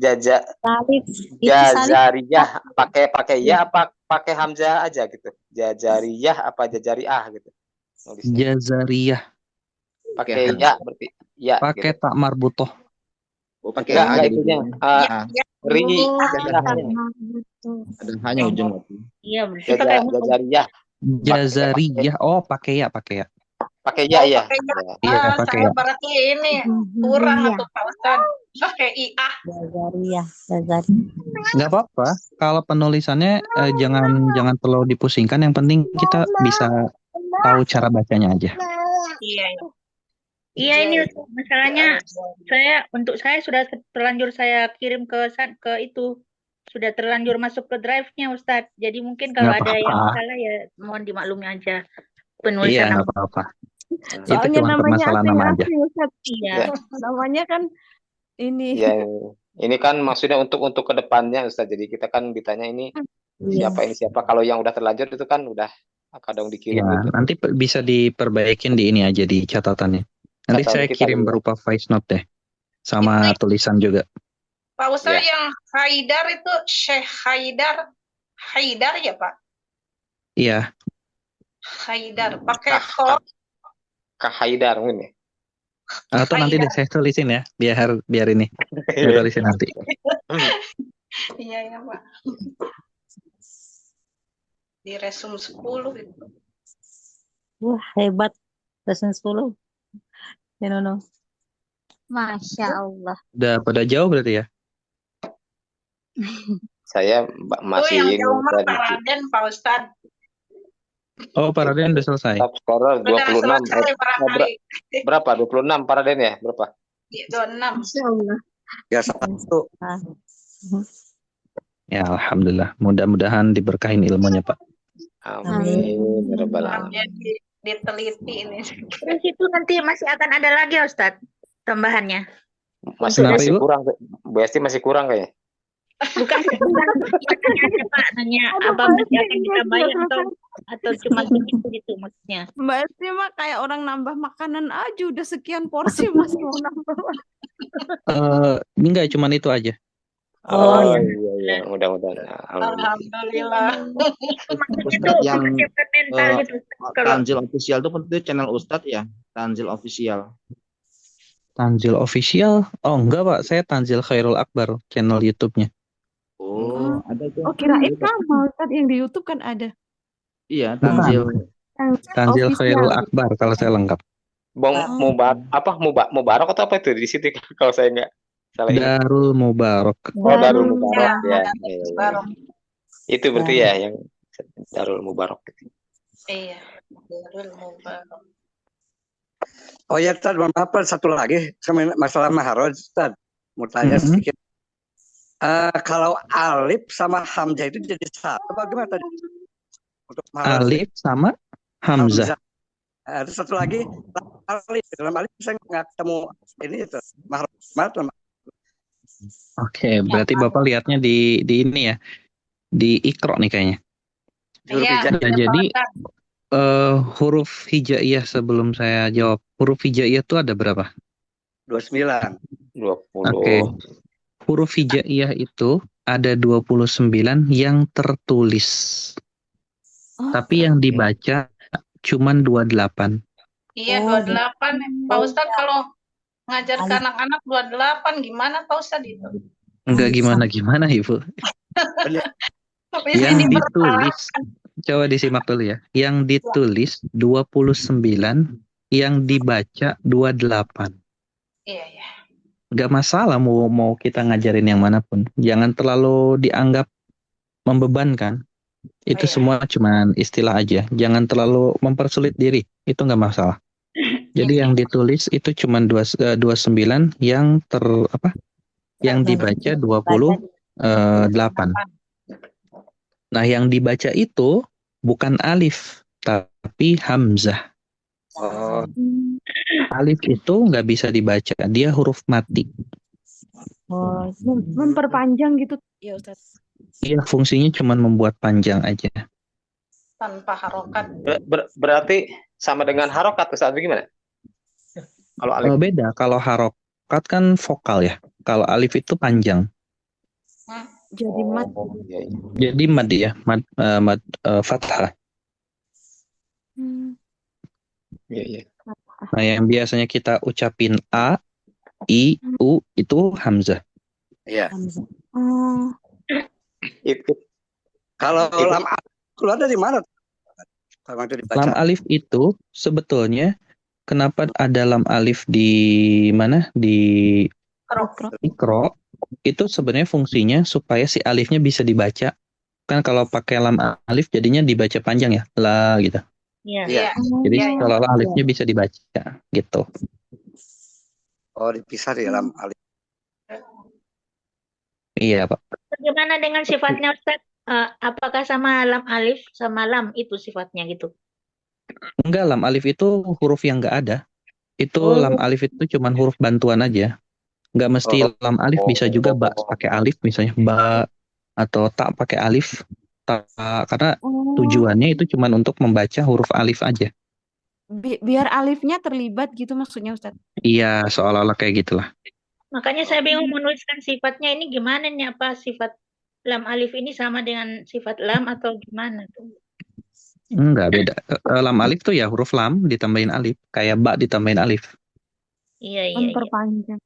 Jazariyah pakai ya apa pakai hamzah aja gitu. Jazariyah apa Jazariah gitu. Jazariyah. Pakai ya berarti ya. Pakai gitu. Tak marbutoh. Pakai itunya. Ada hanya ujung waktu. Iya, berarti pakai Jazariyah. Jazariyah. Oh, pakai ya. Pakai ya. Iya, pakai ya. Berarti ini kurang atau Pak Ustadz pakai IA. Jazariyah. Nggak apa-apa. Kalau penulisannya jangan terlalu dipusingkan. Yang penting kita bisa tahu cara bacanya aja. Iya, ini masalahnya untuk saya sudah terlanjur saya kirim ke itu sudah terlanjur masuk ke drive-nya Ustadz. Jadi mungkin kalau Nggak ada yang apa-apa. salah ya mohon dimaklumi aja Iya, penulisan nggak nama. apa-apa. Itu Soalnya cuma namanya permasalahan nama aja. asing-asing Ustadz. Iya. Ya, Namanya kan ini. ini kan maksudnya untuk kedepannya Ustaz. Jadi kita kan ditanya ini Iya. siapa. Kalau yang udah terlanjur itu kan udah kadang dikirim Ya, gitu. nanti bisa diperbaikin di ini aja di catatannya. Nanti Catatan saya kita kirim dulu. berupa voice note deh, sama tulisan juga. Pak Ustadz Ya. yang Haidar itu Syekh Haidar ya Pak? Iya, Haidar pakai kho. Kak Haidar mungkin ya. atau nanti deh saya tulisin ya, biar ini. Saya tulisin nanti. Iya ya Pak. Di resum 10 itu. Wah, hebat. Lesson 10. Ya, Nono. Masya Allah. Udah pada jauh berarti ya? Saya masih yang ini jauh mah tadi. Pak Raden, Pak Ustadz. Oh, Pak Raden udah selesai. Top scorer Udah 26. selesai barangkali. Berapa? 26 Pak Raden ya? Berapa? 26. Masya Allah. Ya satu. Ya, alhamdulillah. Mudah-mudahan diberkahin ilmunya, Pak. Amin. Ya Rabbal alamin. Jadi diteliti ini. Terus itu nanti masih akan ada lagi ya Ustadz tambahannya. Masih Kenapa, Ibu? kurang. Bu Esti masih kurang kayaknya. Bukan aja Pak, nanya apa masih akan ditambahin atau cuma segitu gitu maksudnya. Mbak Esti mah kayak orang nambah makanan aja udah sekian porsi masih mau nambah. Enggak, cuman itu aja. Oh iya. Mudah-mudahan. Alhamdulillah. Ustadz yang mental gitu. Kalau Tanzil official itu channel Ustadz ya, Tanzil official. Tanzil official? Oh, enggak, Pak. Saya Tanzil Khairul Akbar, channel YouTube-nya. Oh, ada tuh. Oh, kirain sama Ustadz yang di YouTube kan ada. Iya, Tanzil. Tanzil Official. Khairul Akbar kalau saya lengkap. Bang Mubarak atau apa itu di situ kalau saya nggak salah ingat. Darul Mubarak. Oh, Darul Mubarak ya. Mubarak. Itu berarti ya yang Darul Mubarak. Iya. Darul Mubarak. Oh ya, Tad, mohon maaf, satu lagi sama masalah maharoj, Tad. Mau tanya sedikit. Kalau alif sama hamzah itu jadi satu, bagaimana tadi? Untuk maharoj. Alif sama Hamzah. Terus satu lagi, alif. Dalam alif saya nggak ketemu ini itu maharoj. Oke, berarti Bapak lihatnya di ini ya. Di Iqra nih kayaknya. Iya. Nah, jadi huruf hijaiyah sebelum saya jawab. Huruf hijaiyah itu ada berapa? 29. 20. Oke. Huruf hijaiyah itu ada 29 yang tertulis. Tapi yang dibaca cuman 28. Iya, 28. Pak Ustadz kalau ngajar ke anak-anak 28 gimana Pak Ustadz itu? Enggak gimana-gimana, Ibu. Bisa Yang dipertahankan. ditulis, coba disimak dulu ya. Yang ditulis 29, yang dibaca 28. Iya, iya. Gak masalah mau kita ngajarin yang manapun. Jangan terlalu dianggap membebankan. Itu semua cuman istilah aja. Jangan terlalu mempersulit diri. Itu nggak masalah. Jadi yang ditulis itu cuman 29, yang yang dibaca 28. Nah, yang dibaca itu bukan alif, tapi hamzah. Oh. Alif itu nggak bisa dibaca, dia huruf mati. Oh, memperpanjang gitu ya Ustadz. Iya, fungsinya cuma membuat panjang aja. Tanpa harokat. Berarti sama dengan harokat Ustaz, gimana? Kalau alif Beda, kalau harokat kan vokal ya. Kalau alif itu panjang. Jadi mad. Iya. Jadi mad ya, mad fathah. Iya. Nah, yang biasanya kita ucapin a, i, u itu hamzah. Iya. Kalau lam alif keluar dari mana? Kalau itu dibaca. Lam alif itu sebetulnya kenapa ada lam alif di mana? Di Iqra. Itu sebenarnya fungsinya supaya si alifnya bisa dibaca. Kan kalau pakai lam alif jadinya dibaca panjang ya, la gitu. Iya. Jadi kalau alifnya bisa dibaca gitu. Oh, dipisah di lam alif. Iya, Pak. Bagaimana dengan sifatnya Ustaz? Apakah sama lam alif sama lam itu sifatnya gitu? Enggak, lam alif itu huruf yang enggak ada. Itu Oh, lam alif itu cuman huruf bantuan aja. Enggak mesti lam alif, bisa juga ba pakai alif, misalnya ba atau tak pakai alif. Karena Oh, tujuannya itu cuman untuk membaca huruf alif aja. biar alifnya terlibat gitu maksudnya Ustaz. Iya, seolah-olah kayak gitulah. makanya saya bingung menuliskan sifatnya ini gimana nih, apa sifat lam alif ini sama dengan sifat lam atau gimana tuh? Enggak, beda. Lam alif tuh ya huruf lam ditambahin alif, kayak ba ditambahin alif. Iya, iya, iya. Memperpanjang.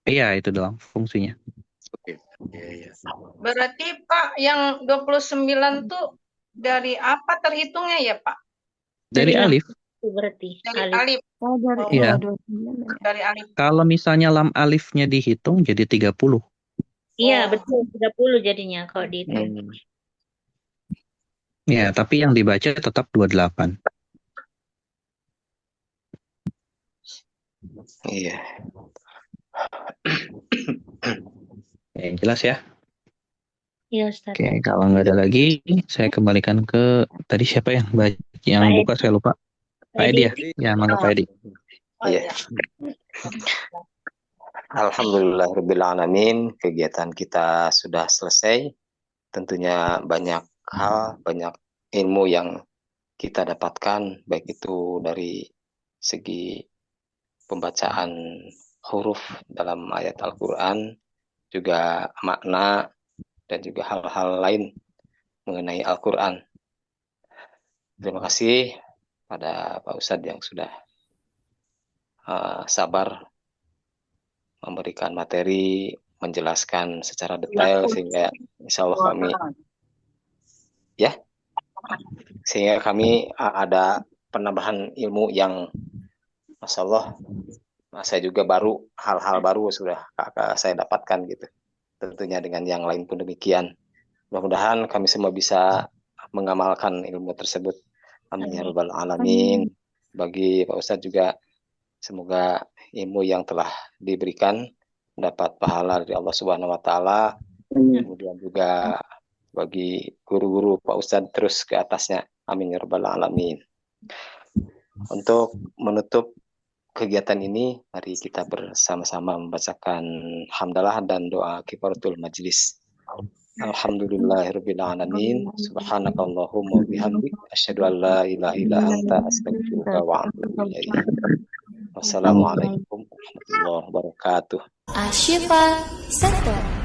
Iya, itu doang fungsinya. Berarti Pak yang 29 tuh dari apa terhitungnya ya Pak? Dari lam alif. itu berarti Dari alif. alif. Oh, dari Iya. 29. Dari alif. Kalau misalnya lam alifnya dihitung jadi 30. Iya, betul 30 jadinya kalau dihitung. Ya, tapi yang dibaca tetap 28. Iya. Oke, jelas ya? Iya, Ustaz. Oke, kalau nggak ada lagi, saya kembalikan ke tadi siapa yang yang Pak buka, saya lupa. Pak Edi ya? Ya, mangga Pak Edi. Iya. Alhamdulillahirrabbilalamin, kegiatan kita sudah selesai. Tentunya banyak hal, banyak ilmu yang kita dapatkan, baik itu dari segi pembacaan huruf dalam ayat Al-Quran, juga makna, dan juga hal-hal lain mengenai Al-Quran. Terima kasih pada Pak Ustadz yang sudah sabar memberikan materi, menjelaskan secara detail sehingga insya Allah kami ada penambahan ilmu yang Masya Allah, saya juga baru, hal-hal baru sudah saya dapatkan gitu. Tentunya dengan yang lain pun demikian. Mudah-mudahan kami semua bisa mengamalkan ilmu tersebut. Amin ya rabbal alamin. Bagi Pak Ustadz juga semoga ilmu yang telah diberikan mendapat pahala dari Allah Subhanahu wa taala. Kemudian juga bagi guru-guru Pak Ustadz terus ke atasnya. Amin ya rabbal alamin. Untuk menutup kegiatan ini, mari kita bersama-sama membacakan hamdalah dan doa kifaratul majlis. Alhamdulillahirabbil alamin. Subhanakallahumma bihamdik asyhadu an la ilaha illa anta astaghfiruka wa atubu ilaik. Wassalamualaikum warahmatullahi wabarakatuh. Ashifa Center.